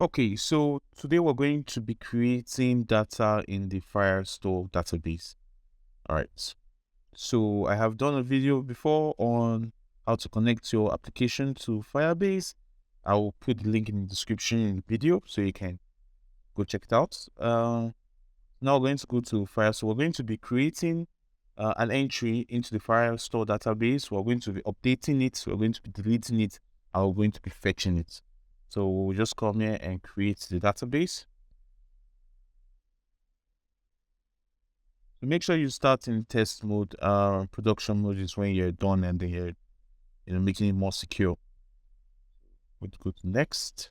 Okay, so today we're going to be creating data in the FireStore database. All right. So I have done a video before on how to connect your application to Firebase. I will put the link in the description in the video so you can go check it out. Now we're going to go to FireStore. We're going to be creating an entry into the FireStore database. We're going to be updating it. We're going to be deleting it. And we're going to be fetching it. So we'll just come here and create the database. So make sure you start in test mode. Production mode is when you're done and then you're making it more secure. We'll go to next.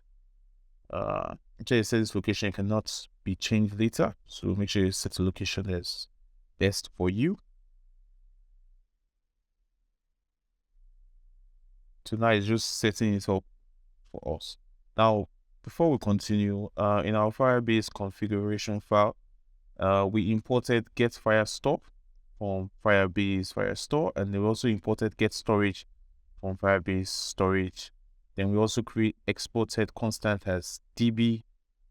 Make sure you set this location cannot be changed later. So make sure you set the location as best for you. So now it's just setting it up for us. Now, before we continue, in our Firebase configuration file, we imported get FireStore from Firebase FireStore, and we also imported get storage from Firebase storage. Then we also exported constant as db,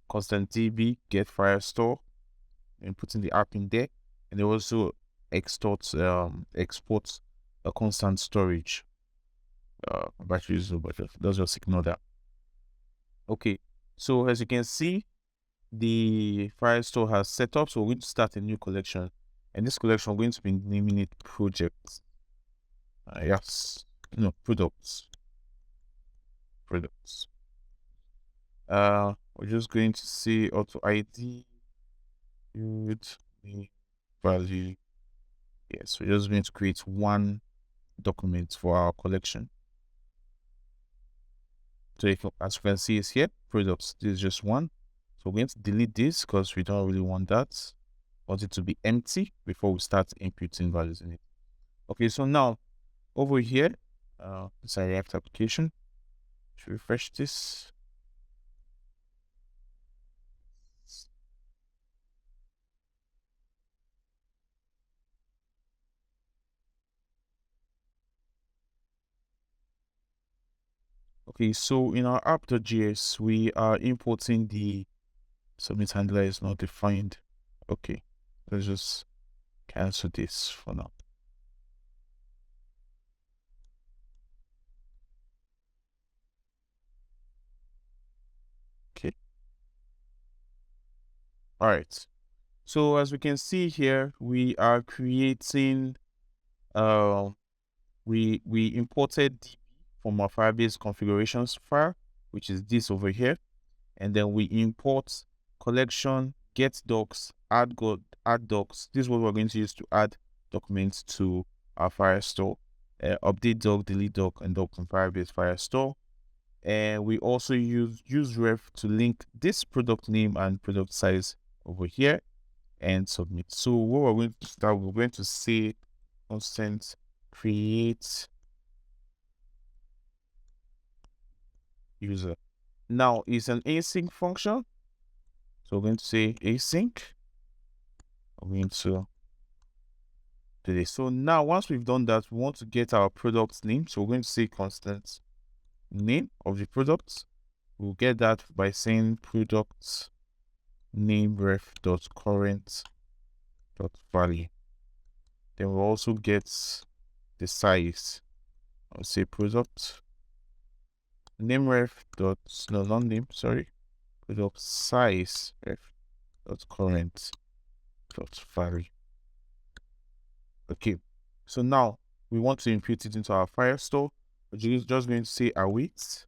constant db, get FireStore, and putting the app in there. And they also export a constant storage. Battery is low, but let's just ignore that. Okay, so as you can see, the FireStore has set up, so we're going to start a new collection, and this collection we're going to be naming it projects. Products. We're just going to say auto ID with the value. Yes, we're just going to create one document for our collection. So as you can see, it's here products. This is just one. So we're going to delete this because we don't really want that. Want it to be empty before we start inputting values in it. Okay, so now over here, this is a React application. Should refresh this. Okay, so in our app.js, we are importing the submit handler is not defined. Okay, let's just cancel this for now. Okay. All right. So as we can see here, we are creating, we imported DB from our Firebase configurations file, which is this over here. And then we import collection, get docs, add docs. This is what we're going to use to add documents to our FireStore. Update doc, delete doc, and doc from Firebase FireStore. And we also use ref to link this product name and product size over here and submit. So what we're going to start, we're going to say constant create user. Now it's an async function. So we're going to say async. I'm going to do this. So now once we've done that, we want to get our product name. So we're going to say constant name of the product. We'll get that by saying product name ref dot current dot value. Then we'll also get the size. I'll say product name ref dot not name, sorry, product size ref dot current dot value. Okay, so now we want to impute it into our FireStore. We're just going to say await.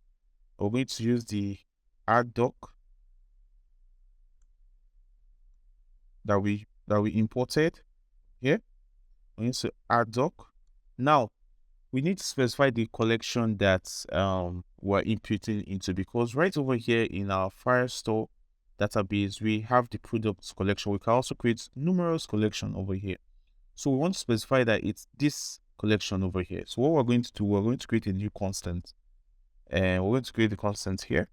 We're going to use the add doc that we imported here. We're going to add doc. Now we need to specify the collection that we're imputing into, because right over here in our FireStore database we have the products collection. We can also create numerous collection over here. So we want to specify that it's this collection over here. So what we're going to do, we're going to create a new constant, and we're going to create the constant here.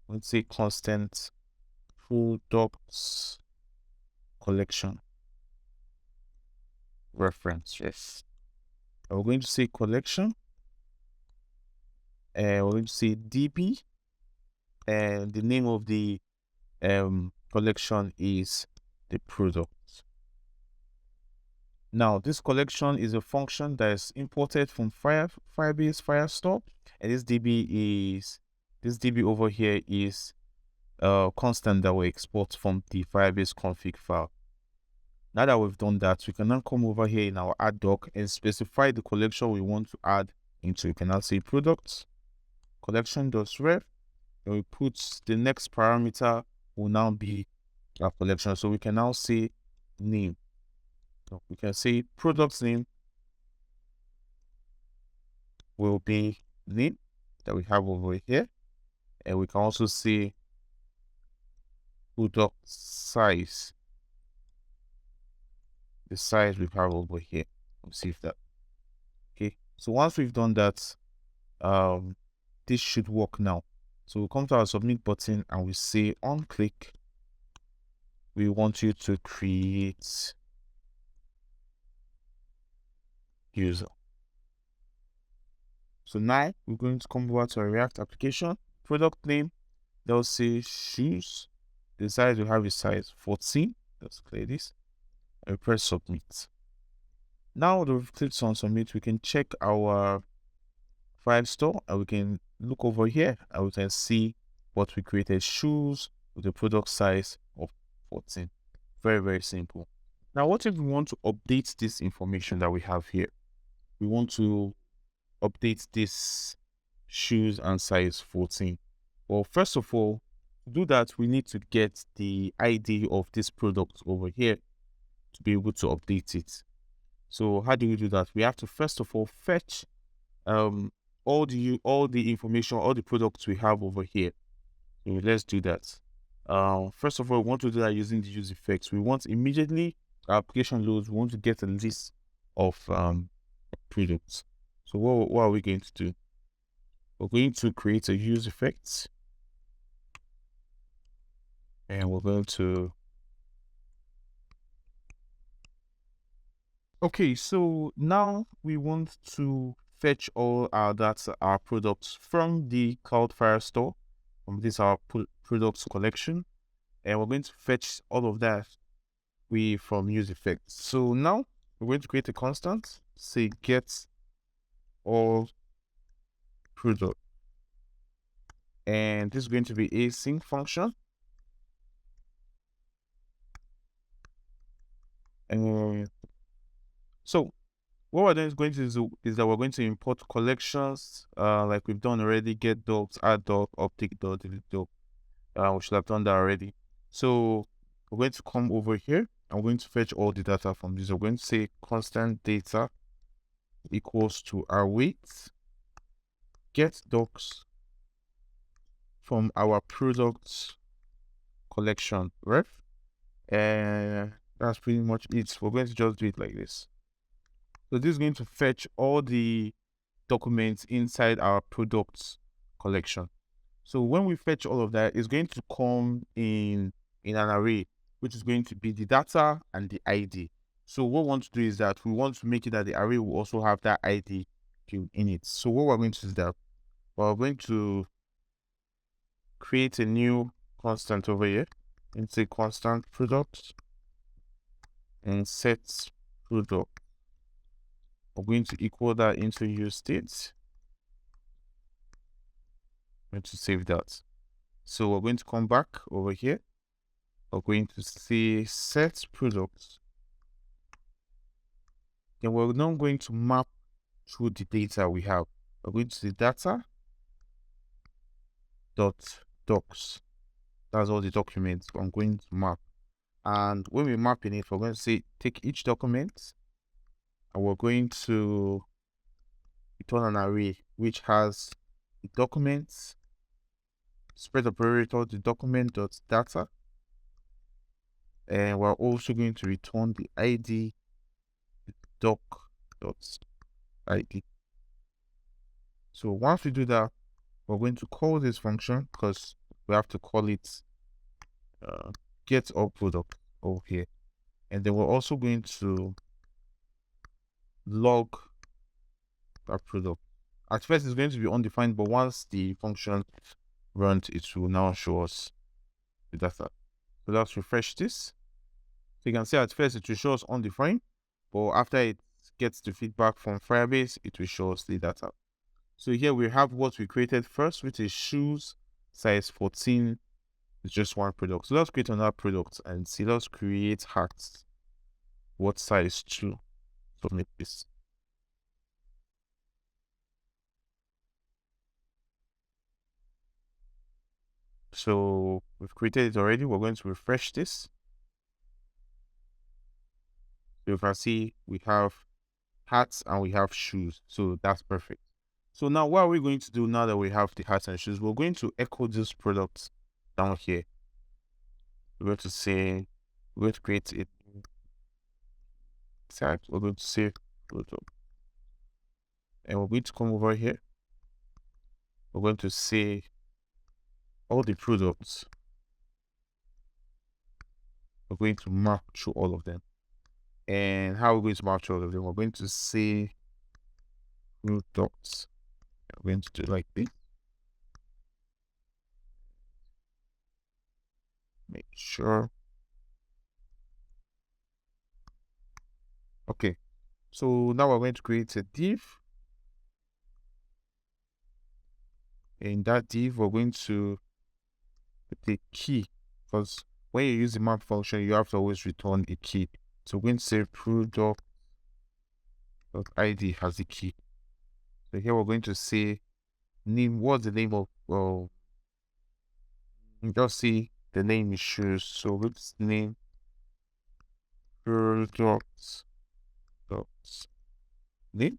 Let's say constant products collection reference. Yes. And we're going to say collection, and we're going to say db and the name of the collection is the product. Now, this collection is a function that is imported from Firebase FireStore, and this DB over here is a constant that we export from the Firebase config file. Now that we've done that, we can now come over here in our add doc and specify the collection we want to add into. You can now say products collection.ref, and we put the next parameter will now be our collection. So we can now say name. So we can say product's name will be name that we have over here, and we can also say product size, the size we have over here. Let's see if that okay. So once we've done that, this should work now. So we'll come to our submit button and we say on click, we want you to create user. So now we're going to come over to our React application, product name, they'll say shoes. The size we have is size 14. Let's clear this and press submit. Now that we've clicked on submit, we can check our FireStore and we can look over here and we can see what we created, shoes with a product size of 14. Very, very simple. Now, what if we want to update this information that we have here? We want to update this shoes and size 14. Well, first of all, to do that, we need to get the ID of this product over here to be able to update it. So how do we do that? We have to first of all fetch all the information, all the products we have over here. So let's do that. First of all, we want to do that using the use effects. We want immediately our application loads, we want to get a list of products. So what are we going to do? We're going to create a use effect, and we're going to okay, so now we want to fetch all our data, our products from the Cloud FireStore, from this our products collection, and we're going to fetch all of that from use effects. So now we're going to create a constant, say get all product, and this is going to be a async function, and so what we're then going to do is that we're going to import collections, like we've done already, get docs, add doc, update doc, delete doc. We should have done that already. So we're going to come over here. I'm going to fetch all the data from this. We're going to say constant data equals to our weight, get docs from our products collection ref, and that's pretty much it. We're going to just do it like this. So this is going to fetch all the documents inside our products collection. So when we fetch all of that, it's going to come in an array, which is going to be the data and the ID. So what we want to do is that we want to make it that the array will also have that ID in it. So what we're going to do is that we're going to create a new constant over here and say constant product and set product. We're going to equal that into use state. I'm going to save that. So we're going to come back over here. We're going to say set product. Then we're now going to map through the data we have. We're going to say data dot docs. That's all the documents I'm going to map. And when we're mapping it, we're going to say take each document, and we're going to return an array which has the documents, spread operator, the document dot data, and we're also going to return the ID doc dot ID. So once we do that, we're going to call this function because we have to call it get all product over here, and then we're also going to log that product. At first it's going to be undefined, but once the function run, it will now show us the data. So let's refresh this. So you can see at first it will show us undefined, but after it gets the feedback from Firebase, it will show us the data. So here we have what we created first, which is shoes, size 14. It's just one product. So let's create another product and see. Let's create hats. What size 2? Submit this. So we've created it already. We're going to refresh this. So you can see we have hats and we have shoes. So that's perfect. So now what are we going to do now that we have the hats and shoes? We're going to echo these products down here. We're going to say, we're going to create it. We're going to say product. And we're going to come over here. We're going to say all the products. We're going to map through all of them. And how we're going to map through all of them? We're going to say products. We're going to do like this. Make sure. Okay. So now we're going to create a div. In that div, we're going to put a key, because when you use the map function, you have to always return a key. So we're going to say product.id has the key. So here we're going to say name. What's the name of? Well, just see the name is shoes. So let's name product name.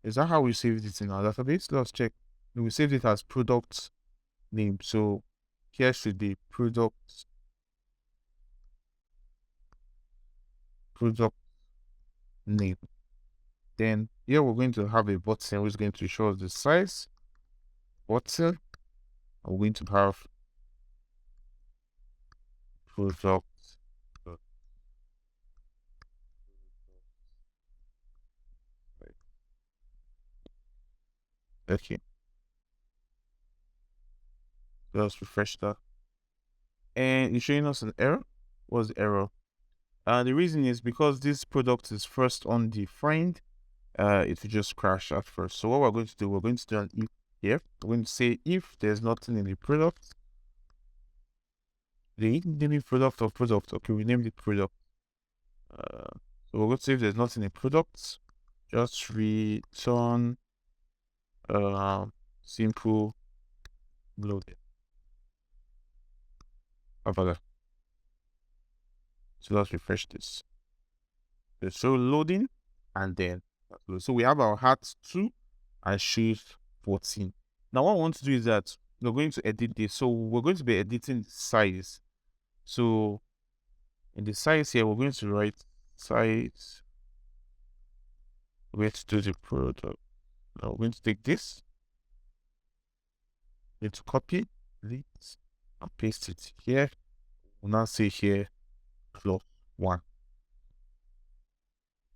Is that how we saved it in our database? Let's check. We saved it as product name. So here should be product name. Then here we're going to have a button which is going to show us the size button. We're going to have product. Okay. Let's refresh that. And it's showing us an error. What's the error? The reason is because this product is first undefined, it will just crash at first. So what we're going to do, we're going to do an if here. We're going to say if there's nothing in the product, the name product of product. Okay, we named it product. So we're going to say if there's nothing in product, just return simple loaded. So let's refresh this. So loading and then so we have our hats 2 and shoes 14. Now what I want to do is that we're going to edit this. So we're going to be editing size. So in the size here, we're going to write size. We're going to do the product. Now we're going to take this. We're going to copy it and paste it here. We'll now say here +1.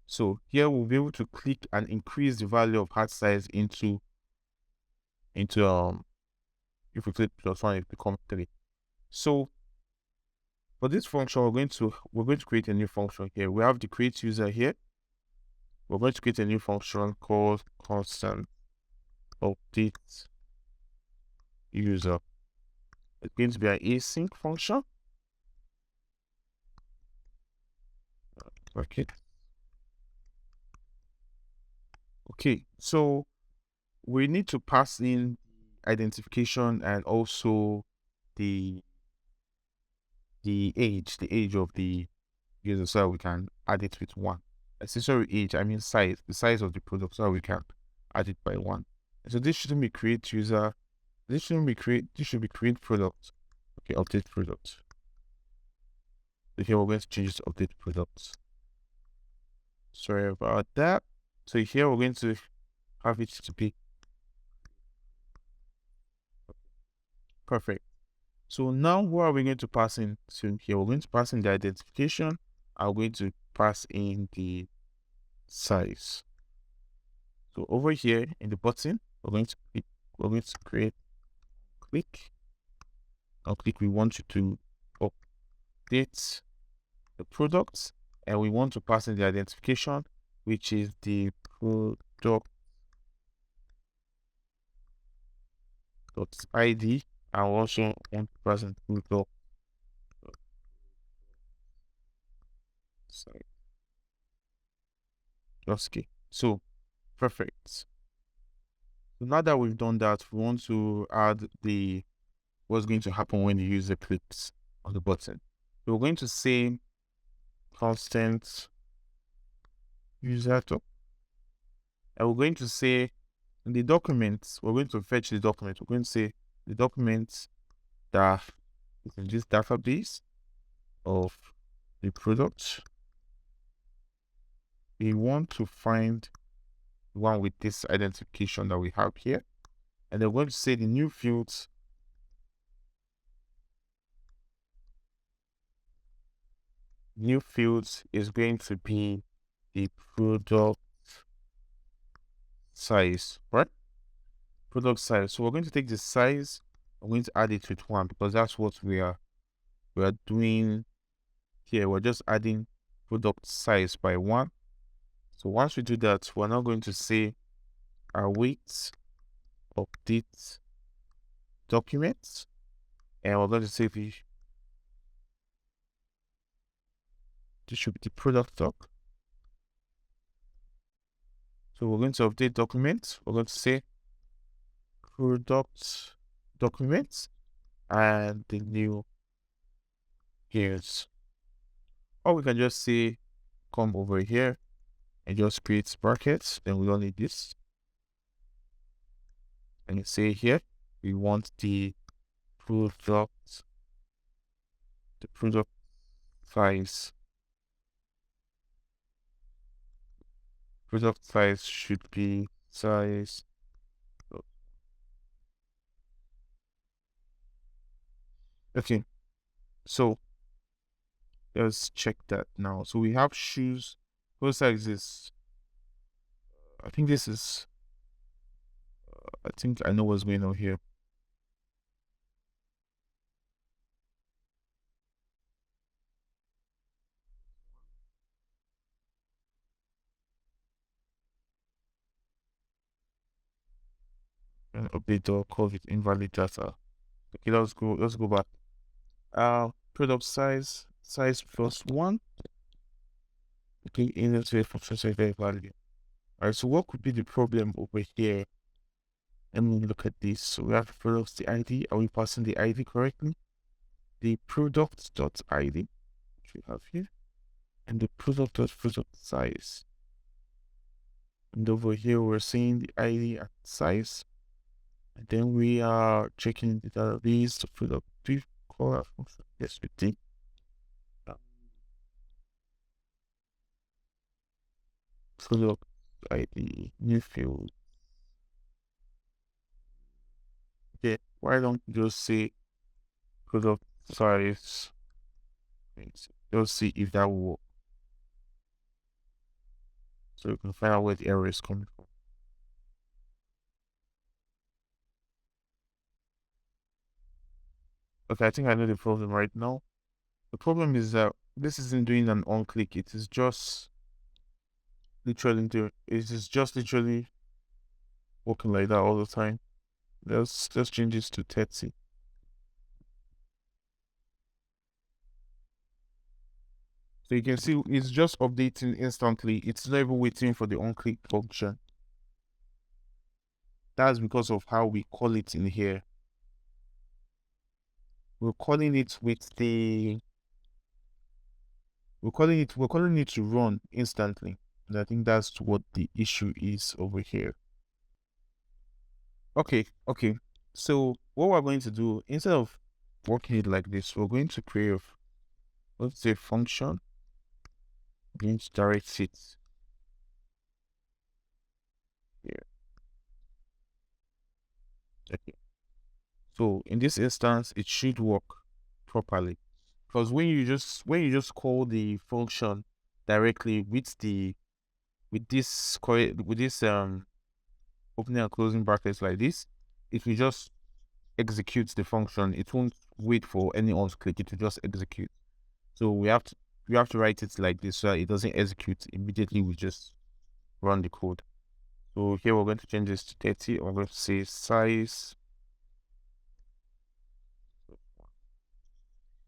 So here we'll be able to click and increase the value of hat size into if we click +1, it becomes 3. So for this function, we're going to create a new function here. We have the create user here. We're going to create a new function called constant update user. It's going to be an async function. Okay, so we need to pass in identification and also the age of the user, so we can add it with 1. Sorry, age, I mean size, the size of the product, so we can add it by 1. So this shouldn't be create user, this should be create product. Okay, update product. So here we're going to change it to update products. Sorry about that. So here we're going to have it to be perfect. So now what are we going to pass in? So here we're going to pass in the identification. I'm going to pass in the size. So over here in the button, we're going to create click. Now click, we want you to update the products, and we want to pass in the identification, which is the product .id. I also want to pass in product site. Okay, so perfect. So now that we've done that, we want to add the what's going to happen when the user clicks on the button. We're going to say constant user top, and we're going to say in the document, we're going to fetch the document. We're going to say the document that is in this database of the product. We want to find one with this identification that we have here, and then we're going to say the new fields. New fields is going to be the product size, right? Product size. So we're going to take the size, I'm going to add it with 1 because that's what we are doing here. We're just adding product size by 1. So once we do that, we're now going to say await update documents, and we're going to say this should be the product doc. So we're going to update documents. We're going to say product documents and the new years. Or we can just say come over here and just create brackets. Then we don't need this. And you say here we want the product size. Product size should be size. Okay, so let's check that now. So we have shoes. What size is? I think this is. I think I know what's going on here. And update or call it invalid data. Okay, let's go back. Product size plus 1. Okay, initial function value. Alright, so what could be the problem over here? Let me look at this. So we have the products, the ID. Are we passing the ID correctly? The product.id, which we have here, and the product size. And over here, we're seeing the ID and size. And then we are checking the database, the product. Do you call that function? Yes, we did. Product ID, new field. Yeah, why don't you just say product size? Let's see if that will work. So you can find out where the error is coming from. Okay, I think I know the problem right now. The problem is that this isn't doing an on click. It is just literally working like that all the time. Let's change this to 30. So you can see it's just updating instantly. It's not even waiting for the on click function. That's because of how we call it in here. We're calling it to run instantly. And I think that's what the issue is over here. Okay. So what we're going to do, instead of working it like this, we're going to create let's say function. We're going to direct it here. Okay. So in this instance, it should work properly. Because when you just call the function directly with this opening and closing brackets like this, it will just execute the function. It won't wait for anyone to click it to just execute. So we have to write it like this so that it doesn't execute immediately. We just run the code. So here we're going to change this to 30. I'm going to say size.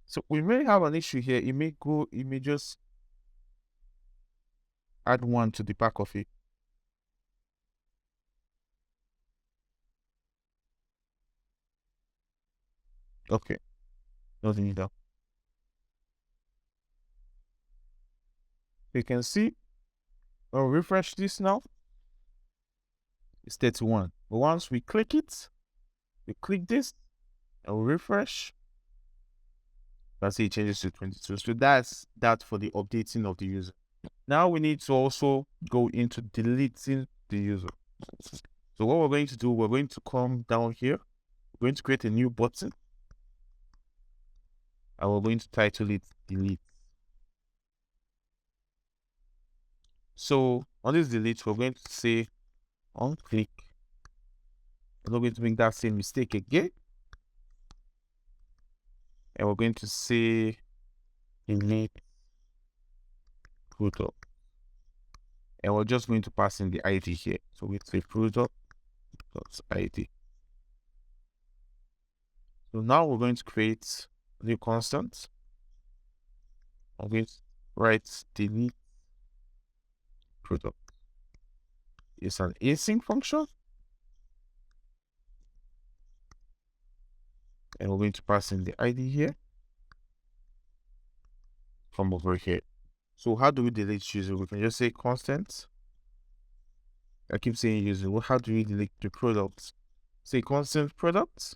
So we may have an issue here. It may just add 1 to the back of it. Okay, nothing either. You can see, I'll refresh this now. It's 31. But once we click it, we click this, and we refresh. That's it changes to 22. So that's that for the updating of the user. Now we need to also go into deleting the user. So what we're going to do, we're going to come down here. We're going to create a new button. And we're going to title it delete. So on this delete, we're going to say on click. We're not going to make that same mistake again. And we're going to say delete product. And we're just going to pass in the ID here. So we say product.id. So now we're going to create a new constant. I'm going to write delete product. It's an async function. And we're going to pass in the ID here from over here. So how do we delete user? We can just say constant. I keep saying user. Well, how do we delete the product? Say constant product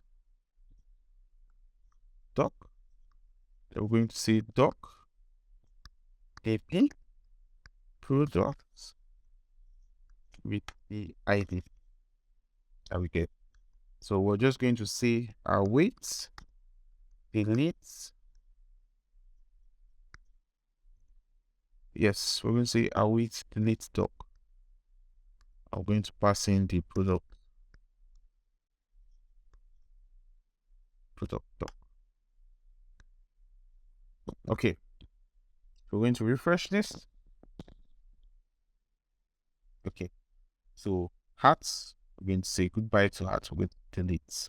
doc. Then we're going to say doc ap products with the ID that we get. So we're just going to say await delete. Yes, we're going to say await delete doc. I'm going to pass in the product doc. Okay. We're going to refresh this. Okay. So hats, we're going to say goodbye to hats with delete.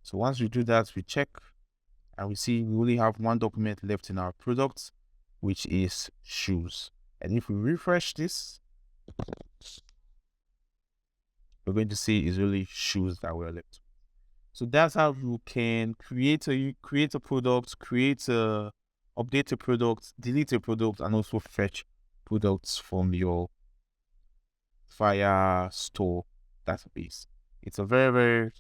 So once we do that, we check and we see we only have one document left in our product, which is shoes. And if we refresh this, we're going to see it's really shoes that were left. So that's how you can create a product, update a product, delete a product, and also fetch products from your FireStore database. It's a very, very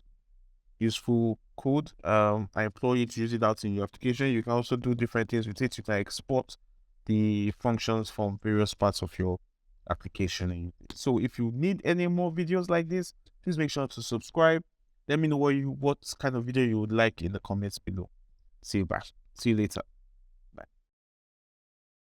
useful code. I implore you to use it out in your application. You can also do different things with it. You can export the functions from various parts of your application. So if you need any more videos like this, please make sure to subscribe. Let me know what kind of video you would like in the comments below. See you later.